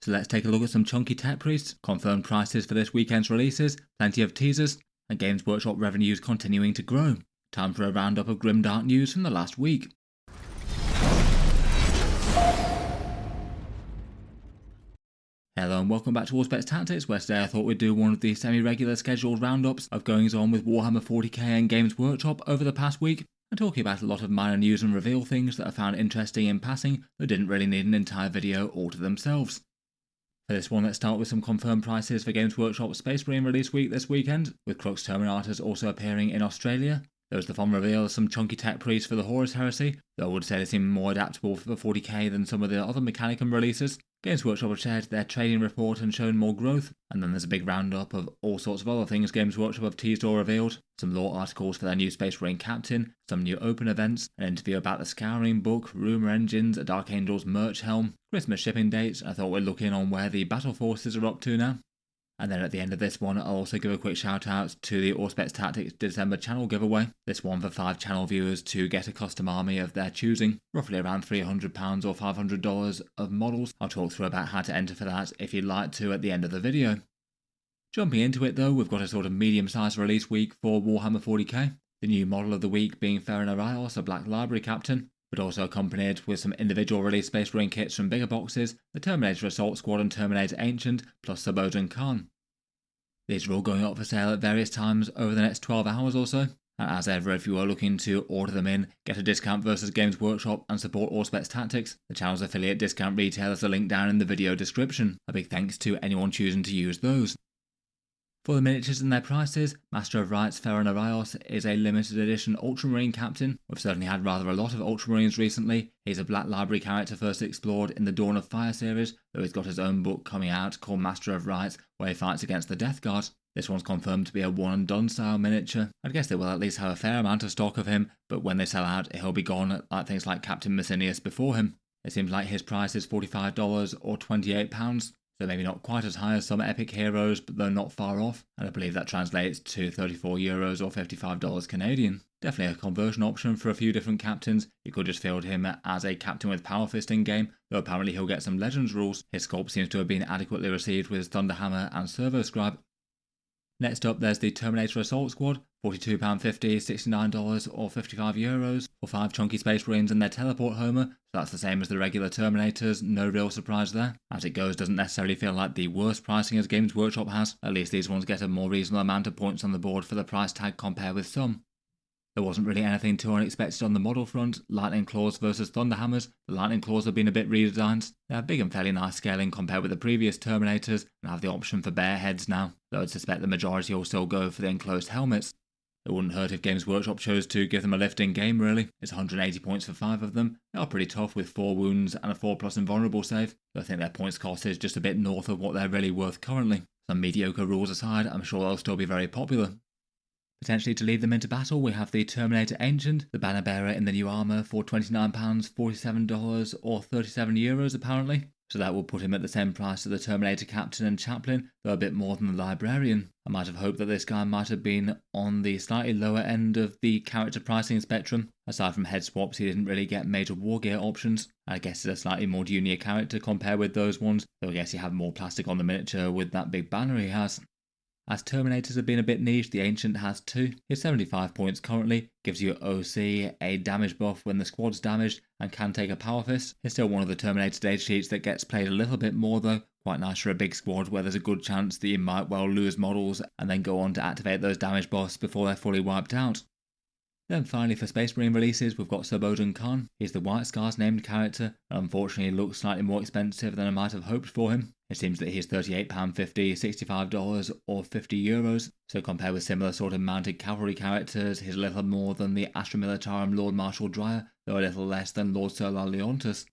So let's take a look at some chunky tech priests, confirmed prices for this weekend's releases, plenty of teasers, and Games Workshop revenues continuing to grow. Time for a roundup of grimdark news from the last week. Hello and welcome back to Warspec Tactics, where today I thought we'd do one of the semi-regular scheduled roundups of goings on with Warhammer 40k and Games Workshop over the past week, and talking about a lot of minor news and reveal things that I found interesting in passing that didn't really need an entire video all to themselves. For this one, let's start with some confirmed prices for Games Workshop's Space Marine release week this weekend, with Crux Terminators also appearing in Australia. There was the fun reveal of some chunky tech priests for the Horus Heresy, though I would say they seem more adaptable for 40k than some of the other Mechanicum releases. Games Workshop have shared their trading report and shown more growth, and then there's a big roundup of all sorts of other things Games Workshop have teased or revealed, some lore articles for their new Space Marine captain, some new open events, an interview about the Scouring book, rumour engines, a Dark Angels merch helm, Christmas shipping dates. I thought we'd look in on where the Battleforces are up to now. And then at the end of this one, I'll also give a quick shout out to the Warspec Tactics December channel giveaway. This one for 5 channel viewers to get a custom army of their choosing, roughly around £300 or $500 of models. I'll talk through about how to enter for that if you'd like to at the end of the video. Jumping into it though, we've got a sort of medium-sized release week for Warhammer 40k. The new model of the week being Ferren Areios, a Black Library captain, but also accompanied with some individual release Space Marine kits from bigger boxes, the Terminator Assault Squad and Terminator Ancient, plus Sabodran Khan. These are all going up for sale at various times over the next 12 hours or so, and as ever, if you are looking to order them in, get a discount versus Games Workshop and support Warspec Tactics, the channel's affiliate discount retailers are linked down in the video description. A big thanks to anyone choosing to use those. For the miniatures and their prices, Master of Rights Ferren Areios is a limited edition Ultramarine captain. We've certainly had rather a lot of Ultramarines recently. He's a Black Library character first explored in the Dawn of Fire series, though he's got his own book coming out called Master of Rights, where he fights against the Death Guard. This one's confirmed to be a one and done style miniature. I'd guess they will at least have a fair amount of stock of him, but when they sell out, he'll be gone like things like Captain Messinius before him. It seems like his price is $45 or £28. So maybe not quite as high as some epic heroes, but they're not far off, and I believe that translates to €34 or $55 Canadian. Definitely a conversion option for a few different captains. You could just field him as a captain with Power Fist in game, though apparently he'll get some Legends rules. His sculpt seems to have been adequately received with Thunderhammer and Servo Scribe. Next up, there's the Terminator Assault Squad, £42.50, $69 or €55 for 5 chunky Space Marines and their Teleport Homer, so that's the same as the regular Terminators, no real surprise there. As it goes, doesn't necessarily feel like the worst pricing as Games Workshop has, at least these ones get a more reasonable amount of points on the board for the price tag compared with some. There wasn't really anything too unexpected on the model front. Lightning Claws versus Thunderhammers. The Lightning Claws have been a bit redesigned. They have big and fairly nice scaling compared with the previous Terminators, and have the option for bare heads now, though I'd suspect the majority will still go for the enclosed helmets. It wouldn't hurt if Games Workshop chose to give them a lift in game really. It's 180 points for 5 of them. They are pretty tough with 4 wounds and a 4+ invulnerable save, but I think their points cost is just a bit north of what they're really worth currently. Some mediocre rules aside, I'm sure they'll still be very popular. Potentially to lead them into battle, we have the Terminator Ancient, the banner bearer in the new armour for £29, $47 or €37 apparently. So that will put him at the same price as the Terminator Captain and Chaplain, though a bit more than the Librarian. I might have hoped that this guy might have been on the slightly lower end of the character pricing spectrum. Aside from head swaps, he didn't really get major war gear options. I guess he's a slightly more junior character compared with those ones, though I guess you have more plastic on the miniature with that big banner he has. As Terminators have been a bit niche, the Ancient has 2. He's 75 points currently, gives you OC, a damage buff when the squad's damaged, and can take a Power Fist. He's still one of the Terminator data sheets that gets played a little bit more though, quite nice for a big squad where there's a good chance that you might well lose models and then go on to activate those damage buffs before they're fully wiped out. Then finally for Space Marine releases, we've got Sabodran Khan. He's the White Scars named character, and unfortunately looks slightly more expensive than I might have hoped for him. It seems that he's £38.50, $65 or €50, so compared with similar sort of mounted cavalry characters, he's a little more than the Astra Militarum Lord Marshal Dreyer, though a little less than Lord Solar Leontus.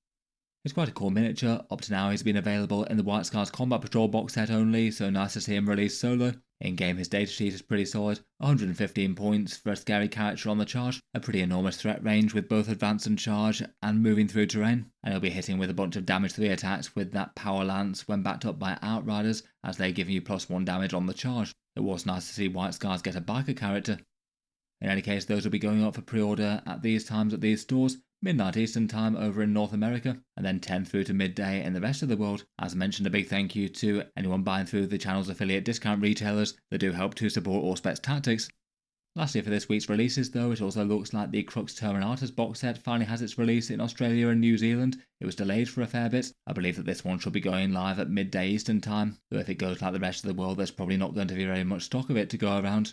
It's quite a cool miniature. Up to now he's been available in the White Scars Combat Patrol box set only, so nice to see him released solo. In game his datasheet is pretty solid, 115 points for a scary character on the charge, a pretty enormous threat range with both advance and charge and moving through terrain, and he'll be hitting with a bunch of damage 3 attacks with that power lance when backed up by Outriders as they give you +1 damage on the charge. It was nice to see White Scars get a biker character. In any case, those will be going up for pre-order at these times at these stores, midnight Eastern Time over in North America, and then 10 through to midday in the rest of the world. As mentioned, a big thank you to anyone buying through the channel's affiliate discount retailers that do help to support Auspex Tactics. Lastly, for this week's releases though, it also looks like the Crux Terminatus box set finally has its release in Australia and New Zealand. It was delayed for a fair bit. I believe that this one should be going live at midday Eastern Time, though if it goes like the rest of the world, there's probably not going to be very much stock of it to go around.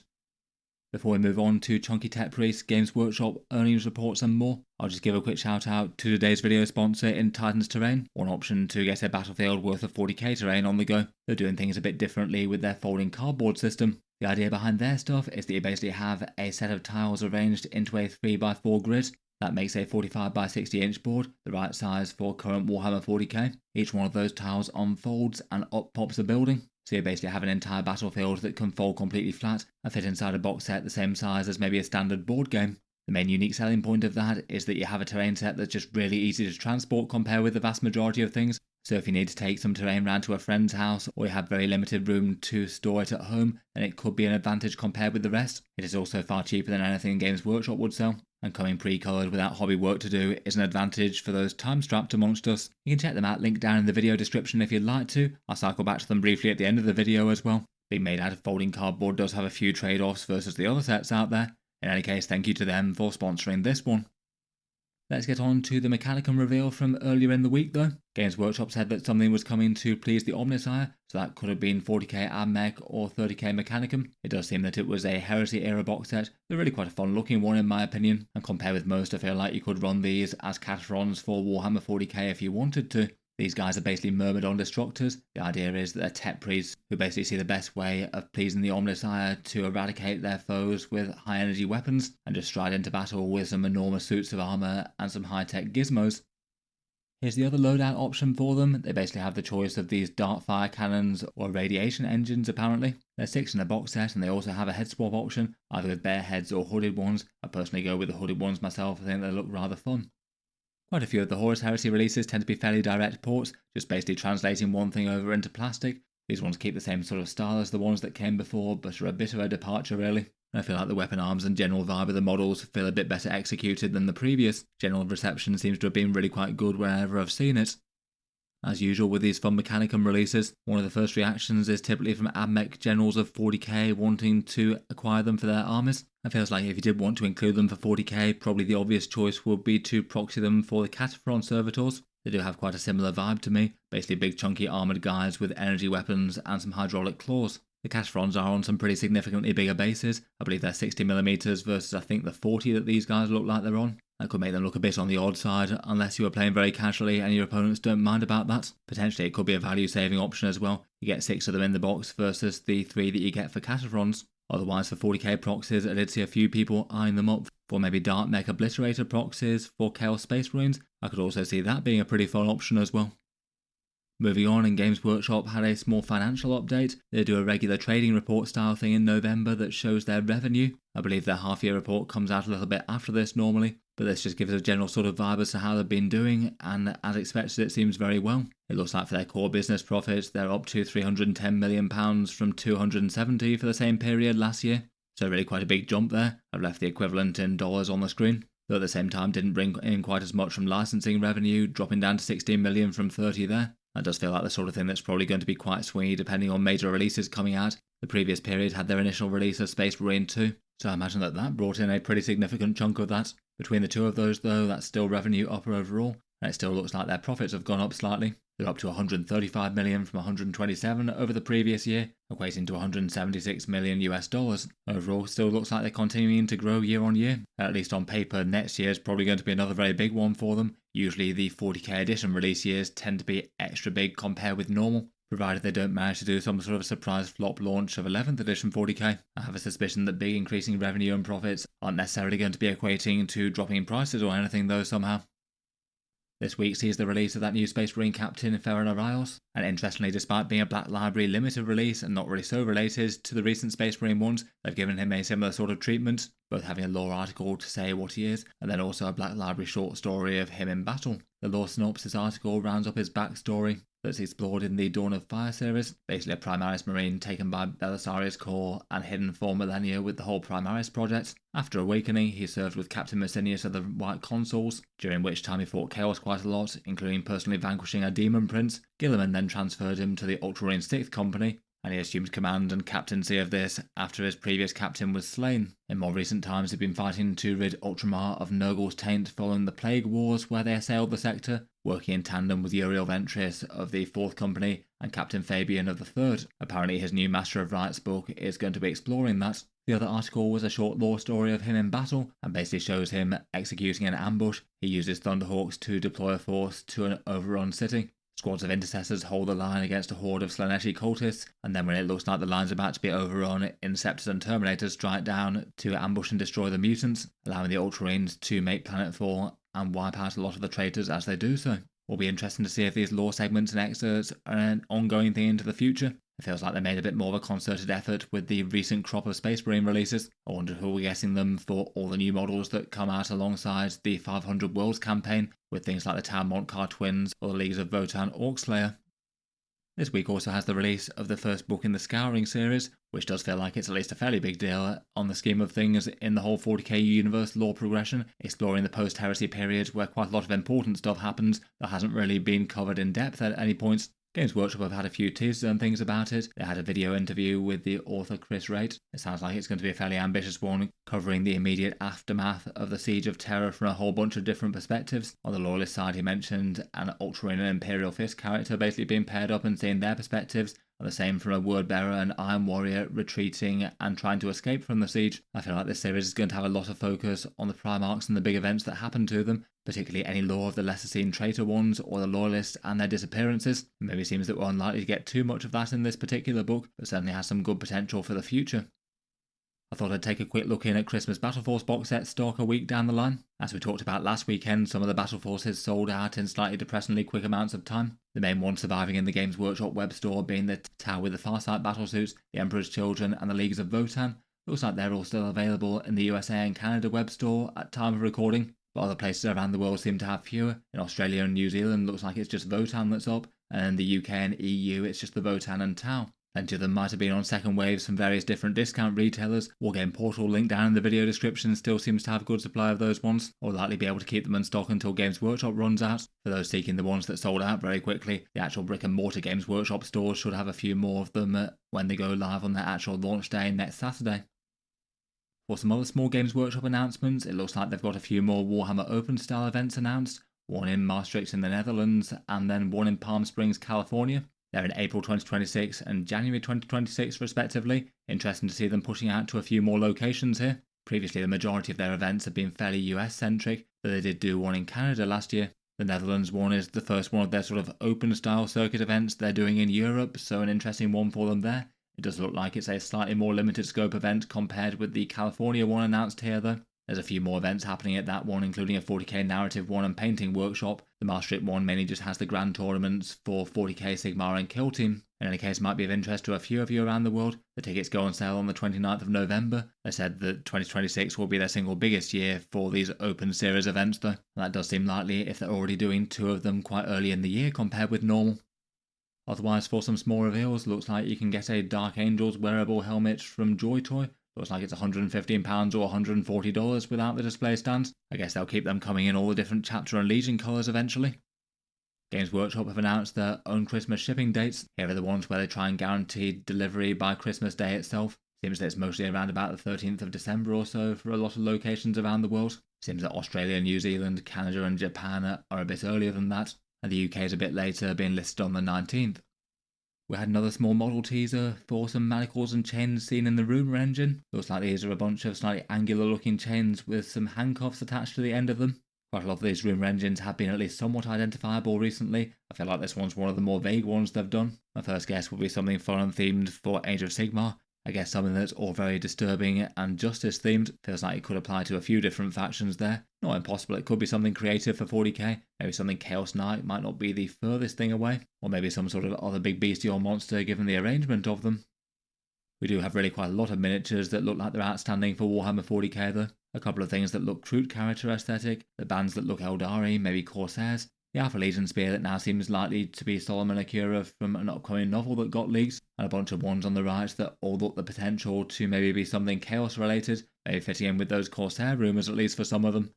Before we move on to Chunky Tech Priest, Games Workshop, earnings reports and more, I'll just give a quick shout out to today's video sponsor in Titan's Terrain, one option to get a battlefield worth of 40k terrain on the go. They're doing things a bit differently with their folding cardboard system. The idea behind their stuff is that you basically have a set of tiles arranged into a 3x4 grid. That makes a 45 by 60 inch board, the right size for current Warhammer 40k. Each one of those tiles unfolds and up pops a building. So you basically have an entire battlefield that can fold completely flat and fit inside a box set the same size as maybe a standard board game. The main unique selling point of that is that you have a terrain set that's just really easy to transport compared with the vast majority of things. So if you need to take some terrain round to a friend's house, or you have very limited room to store it at home, then it could be an advantage compared with the rest. It is also far cheaper than anything Games Workshop would sell, and coming pre-coloured without hobby work to do is an advantage for those time-strapped amongst us. You can check them out, link down in the video description if you'd like to. I'll cycle back to them briefly at the end of the video as well. Being made out of folding cardboard does have a few trade-offs versus the other sets out there. In any case, thank you to them for sponsoring this one. Let's get on to the Mechanicum reveal from earlier in the week though. Games Workshop said that something was coming to please the Omnissiah, so that could have been 40k AdMech or 30k Mechanicum. It does seem that it was a Heresy era box set. They're really quite a fun looking one in my opinion, and compared with most I feel like you could run these as Cataphrons for Warhammer 40k if you wanted to. These guys are basically Myrmidon Destructors. The idea is that they're tech priests who basically see the best way of pleasing the Omnissiah to eradicate their foes with high energy weapons and just stride into battle with some enormous suits of armour and some high tech gizmos. Here's the other loadout option for them. They basically have the choice of these dart fire cannons or radiation engines apparently. There's 6 in a box set and they also have a head swap option, either with bare heads or hooded ones. I personally go with the hooded ones myself, I think they look rather fun. Quite a few of the Horus Heresy releases tend to be fairly direct ports, just basically translating one thing over into plastic. These ones keep the same sort of style as the ones that came before, but are a bit of a departure really. I feel like the weapon arms and general vibe of the models feel a bit better executed than the previous. General reception seems to have been really quite good whenever I've seen it. As usual with these fun Mechanicum releases, one of the first reactions is typically from AdMech generals of 40k wanting to acquire them for their armies. It feels like if you did want to include them for 40k, probably the obvious choice would be to proxy them for the Cataphron servitors. They do have quite a similar vibe to me, basically big chunky armoured guys with energy weapons and some hydraulic claws. The Cataphrons are on some pretty significantly bigger bases. I believe they're 60mm versus I think the 40 that these guys look like they're on. That could make them look a bit on the odd side, unless you are playing very casually and your opponents don't mind about that. Potentially it could be a value saving option as well. You get 6 of them in the box versus the 3 that you get for Cataphrons. Otherwise for 40k proxies I did see a few people eyeing them up for maybe Dark Mech Obliterator proxies for Chaos Space Marines. I could also see that being a pretty fun option as well. Moving on, and Games Workshop had a small financial update. They do a regular trading report style thing in November that shows their revenue. I believe their half year report comes out a little bit after this normally, but this just gives a general sort of vibe as to how they've been doing, and as expected it seems very well. It looks like for their core business profits they're up to £310 million from 270 for the same period last year, so really quite a big jump there. I've left the equivalent in dollars on the screen, though at the same time didn't bring in quite as much from licensing revenue, dropping down to 16 million from 30 there. That does feel like the sort of thing that's probably going to be quite swingy depending on major releases coming out. The previous period had their initial release of Space Marine 2, so I imagine that brought in a pretty significant chunk of that. Between the two of those though, that's still revenue upper overall, and it still looks like their profits have gone up slightly. They're up to 135 million from 127 over the previous year, equating to 176 million US dollars. Overall, still looks like they're continuing to grow year on year. At least on paper, next year is probably going to be another very big one for them. Usually the 40k edition release years tend to be extra big compared with normal, provided they don't manage to do some sort of surprise flop launch of 11th edition 40k. I have a suspicion that big increasing revenue and profits aren't necessarily going to be equating to dropping in prices or anything though somehow. This week sees the release of that new Space Marine captain Ferren Areios, and interestingly, despite being a Black Library limited release and not really so related to the recent Space Marine ones, they've given him a similar sort of treatment, both having a lore article to say what he is, and then also a Black Library short story of him in battle. The lore synopsis article rounds up his backstory, that's explored in the Dawn of Fire series, basically a Primaris Marine taken by Belisarius Corps and hidden for millennia with the whole Primaris project. After awakening, he served with Captain Mercinius of the White Consuls, during which time he fought Chaos quite a lot, including personally vanquishing a demon prince. Guilliman then transferred him to the Ultramarine 6th Company, and he assumed command and captaincy of this after his previous captain was slain. In more recent times, he'd been fighting to rid Ultramar of Nurgle's taint following the Plague Wars, where they assailed the sector, working in tandem with Uriel Ventris of the 4th Company and Captain Fabian of the 3rd. Apparently his new Master of Rites book is going to be exploring that. The other article was a short lore story of him in battle, and basically shows him executing an ambush. He uses Thunderhawks to deploy a force to an overrun city. Squads of intercessors hold the line against a horde of Slaneshi cultists, and then when it looks like the line's about to be overrun, Inceptors and Terminators strike down to ambush and destroy the mutants, allowing the Ultramarines to make planetfall and wipe out a lot of the traitors as they do so. Will be interesting to see if these lore segments and excerpts are an ongoing thing into the future. It feels like they made a bit more of a concerted effort with the recent crop of Space Marine releases. I wonder who will be guessing them for all the new models that come out alongside the 500 Worlds campaign, with things like the Town Montcar twins or the Leagues of Votann Orcslayer. This week also has the release of the first book in the Scouring series, which does feel like it's at least a fairly big deal on the scheme of things in the whole 40k universe lore progression, exploring the post-heresy period where quite a lot of important stuff happens that hasn't really been covered in depth at any points. Games Workshop have had a few teasers and things about it. They had a video interview with the author Chris Raitt. It sounds like it's going to be a fairly ambitious one, covering the immediate aftermath of the Siege of Terror from a whole bunch of different perspectives. On the Loyalist side, he mentioned an Ultramarine and Imperial Fist character basically being paired up and seeing their perspectives, and the same from a Wordbearer and Iron Warrior retreating and trying to escape from the siege. I feel like this series is going to have a lot of focus on the Primarchs and the big events that happen to them, particularly any lore of the lesser seen traitor ones or the Loyalists and their disappearances. It maybe seems that we're unlikely to get too much of that in this particular book, but certainly has some good potential for the future. I thought I'd take a quick look in at Christmas Battleforce box set stock a week down the line. As we talked about last weekend, some of the Battleforces sold out in slightly depressingly quick amounts of time. The main ones surviving in the Games Workshop web store being the Tau with the Farsight battlesuits, the Emperor's Children and the Leagues of Votann. Looks like they're all still available in the USA and Canada web store at time of recording, but other places around the world seem to have fewer. In Australia and New Zealand looks like it's just Votann that's up, and in the UK and EU it's just the Votann and Tau. Plenty of them might have been on second waves from various different discount retailers. Wargame Portal, link down in the video description, still seems to have a good supply of those ones, or likely be able to keep them in stock until Games Workshop runs out. For those seeking the ones that sold out very quickly, the actual brick and mortar Games Workshop stores should have a few more of them when they go live on their actual launch day next Saturday. For some other small Games Workshop announcements, it looks like they've got a few more Warhammer Open style events announced, one in Maastricht in the Netherlands, and then one in Palm Springs, California. They're in April 2026 and January 2026 respectively. Interesting to see them pushing out to a few more locations here. Previously the majority of their events have been fairly US centric, but they did do one in Canada last year. The Netherlands one is the first one of their sort of open style circuit events they're doing in Europe, so an interesting one for them there. It does look like it's a slightly more limited scope event compared with the California one announced here though. There's a few more events happening at that one, including a 40k narrative one and painting workshop. The Maastricht one mainly just has the grand tournaments for 40k Sigmar and Kill Team. In any case, might be of interest to a few of you around the world. The tickets go on sale on the 29th of November. They said that 2026 will be their single biggest year for these open series events though. That does seem likely if they're already doing two of them quite early in the year compared with normal. Otherwise, for some small reveals, looks like you can get a Dark Angels wearable helmet from Joy Toy. Looks like it's £115 or $140 without the display stands. I guess they'll keep them coming in all the different Chapter and Legion colours eventually. Games Workshop have announced their own Christmas shipping dates. Here are the ones where they try and guarantee delivery by Christmas Day itself. Seems that it's mostly around about the 13th of December or so for a lot of locations around the world. Seems that Australia, New Zealand, Canada and Japan are a bit earlier than that, and the UK is a bit later, being listed on the 19th. We had another small model teaser for some manacles and chains seen in the Rumour engine. Looks like these are a bunch of slightly angular looking chains with some handcuffs attached to the end of them. Quite a lot of these Rumour engines have been at least somewhat identifiable recently. I feel like this one's one of the more vague ones they've done. My first guess would be something foreign themed for Age of Sigmar. I guess something that's all very disturbing and justice themed. Feels like it could apply to a few different factions there. Not impossible, it could be something creative for 40k. Maybe something Chaos Knight might not be the furthest thing away. Or maybe some sort of other big beastie or monster given the arrangement of them. We do have really quite a lot of miniatures that look like they're outstanding for Warhammer 40k though. A couple of things that look crude character aesthetic, the bands that look Eldari, maybe Corsairs. the Alpha Legion spear that now seems likely to be Solomon Akira from an upcoming novel that got leaked, and a bunch of ones on the right that all look the potential to maybe be something Chaos related, maybe fitting in with those Corsair rumours at least for some of them.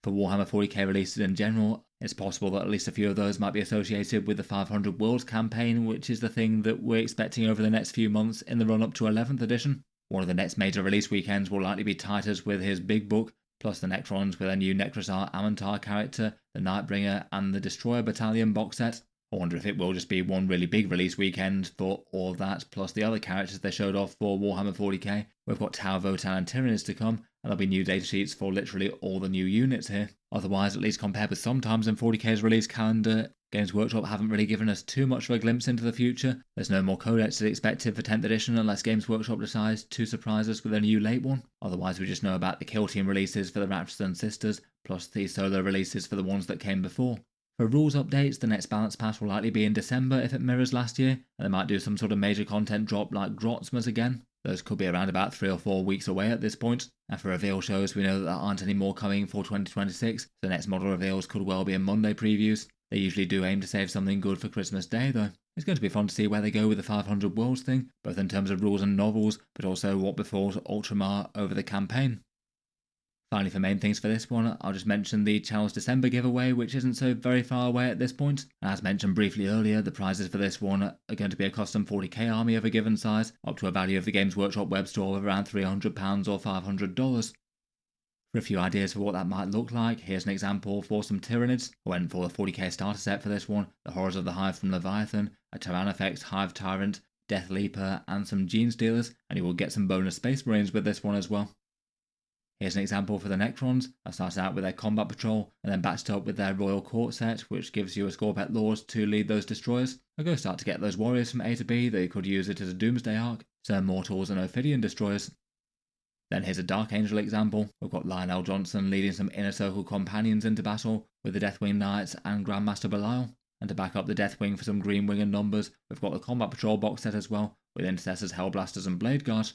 For Warhammer 40k releases in general, it's possible that at least a few of those might be associated with the 500 Worlds campaign, which is the thing that we're expecting over the next few months in the run-up to 11th edition. One of the next major release weekends will likely be Titus with his big book, plus the Necrons with a new Necrosar Amantar character, the Nightbringer, and the Destroyer Battalion box set. I wonder if it will just be one really big release weekend for all of that, plus the other characters they showed off for Warhammer 40k. We've got Tau, Votan and Tyrannus to come, and there'll be new datasheets for literally all the new units here. Otherwise, at least compared with some times in 40k's release calendar, Games Workshop haven't really given us too much of a glimpse into the future. There's no more codexes expected for 10th edition unless Games Workshop decides to surprise us with a new late one. Otherwise, we just know about the Kill Team releases for the Raptors and Sisters, plus the solo releases for the ones that came before. For rules updates, the next balance pass will likely be in December if it mirrors last year, and they might do some sort of major content drop like Grotzmas again. Those could be around about 3 or 4 weeks away at this point. And for reveal shows, we know that there aren't any more coming for 2026, so the next model reveals could well be in Monday previews. They usually do aim to save something good for Christmas Day though. It's going to be fun to see where they go with the 500 Worlds thing, both in terms of rules and novels, but also what befalls Ultramar over the campaign. Finally, for main things for this one, I'll just mention the channel's December giveaway, which isn't so very far away at this point. As mentioned briefly earlier, the prizes for this one are going to be a custom 40k army of a given size, up to a value of the Games Workshop web store of around £300 or $500. For a few ideas for what that might look like, here's an example for some Tyranids. I went for the 40k starter set for this one, the Horrors of the Hive from Leviathan, a Tyrannofex Hive Tyrant, Death Leaper, and some Gene Stealers, and you will get some bonus Space Marines with this one as well. Here's an example for the Necrons. I started out with their Combat Patrol and then batched up with their Royal Court set, which gives you a Scorpet Lords to lead those destroyers. I go start to get those warriors from A to B that you could use it as a Doomsday arc, some Mortals and Ophidian destroyers. Then here's a Dark Angel example. We've got Lionel Johnson leading some Inner Circle companions into battle with the Deathwing Knights and Grandmaster Belial. And to back up the Deathwing for some Green Wing and numbers, we've got the Combat Patrol box set as well, with Intercessors, Hellblasters and Blade Guard.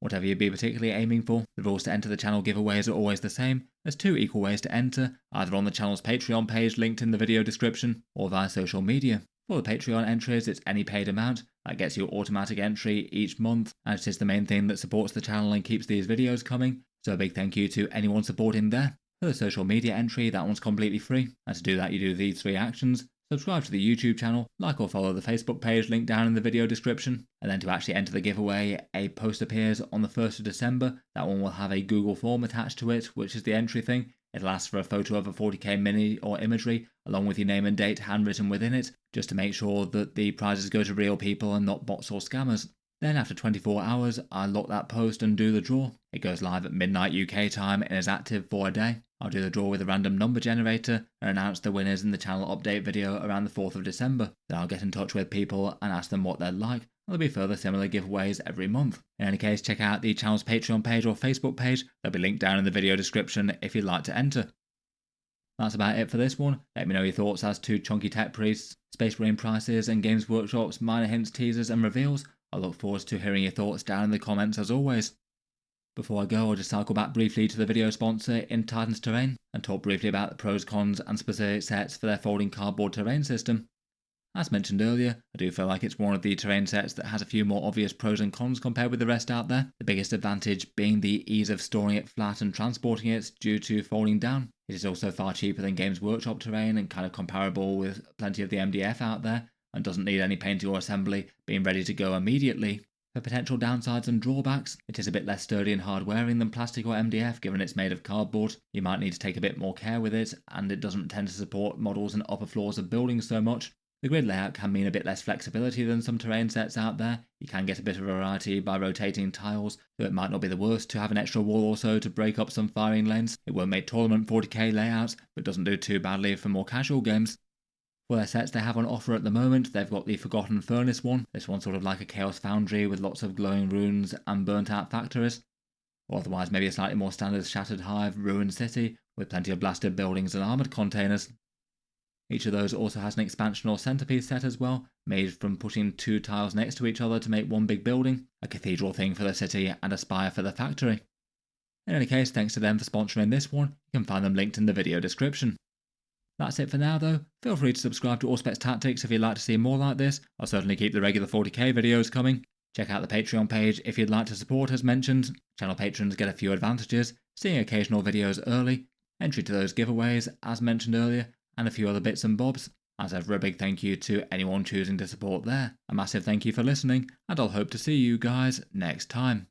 Whatever you'd be particularly aiming for, the rules to enter the channel giveaways are always the same. There's 2 equal ways to enter, either on the channel's Patreon page linked in the video description, or via social media. For the Patreon entries, it's any paid amount. That gets you automatic entry each month, and it is the main thing that supports the channel and keeps these videos coming, so a big thank you to anyone supporting there. For the social media entry, that one's completely free, and to do that you do these 3 actions. Subscribe to the YouTube channel, like or follow the Facebook page linked down in the video description, and then to actually enter the giveaway, a post appears on the 1st of December. That one will have a Google form attached to it, which is the entry thing. It'll ask for a photo of a 40k mini or imagery, along with your name and date handwritten within it, just to make sure that the prizes go to real people and not bots or scammers. Then after 24 hours, I lock that post and do the draw. It goes live at midnight UK time and is active for a day. I'll do the draw with a random number generator and announce the winners in the channel update video around the 4th of December. Then I'll get in touch with people and ask them what they'd like. There'll be further similar giveaways every month. In any case, check out the channel's Patreon page or Facebook page. They'll be linked down in the video description if you'd like to enter. That's about it for this one. Let me know your thoughts as to Chunky Tech Priests, Space Marine prices and Games Workshop's minor hints, teasers and reveals. I look forward to hearing your thoughts down in the comments as always. Before I go, I'll just cycle back briefly to the video sponsor in Titan's Terrain and talk briefly about the pros, cons and specific sets for their folding cardboard terrain system. As mentioned earlier, I do feel like it's one of the terrain sets that has a few more obvious pros and cons compared with the rest out there, the biggest advantage being the ease of storing it flat and transporting it due to folding down. It is also far cheaper than Games Workshop terrain and kind of comparable with plenty of the MDF out there, and doesn't need any painting or assembly, being ready to go immediately. For potential downsides and drawbacks, it is a bit less sturdy and hard wearing than plastic or MDF given it's made of cardboard. You might need to take a bit more care with it, and it doesn't tend to support models and upper floors of buildings so much. The grid layout can mean a bit less flexibility than some terrain sets out there. You can get a bit of variety by rotating tiles, so it might not be the worst to have an extra wall or so to break up some firing lanes. It won't make tournament 40k layouts, but doesn't do too badly for more casual games. For their sets they have on offer at the moment, they've got the Forgotten Furnace one. This one's sort of like a Chaos Foundry with lots of glowing runes and burnt out factories. Or otherwise maybe a slightly more standard Shattered Hive, Ruined City, with plenty of blasted buildings and armoured containers. Each of those also has an expansion or centerpiece set as well, made from putting 2 tiles next to each other to make one big building, a cathedral thing for the city and a spire for the factory. In any case, thanks to them for sponsoring this one. You can find them linked in the video description. That's it for now though. Feel free to subscribe to Auspex Tactics if you'd like to see more like this. I'll certainly keep the regular 40k videos coming. Check out the Patreon page if you'd like to support as mentioned. Channel patrons get a few advantages, seeing occasional videos early, entry to those giveaways as mentioned earlier, and a few other bits and bobs. As ever, a big thank you to anyone choosing to support there. A massive thank you for listening, and I'll hope to see you guys next time.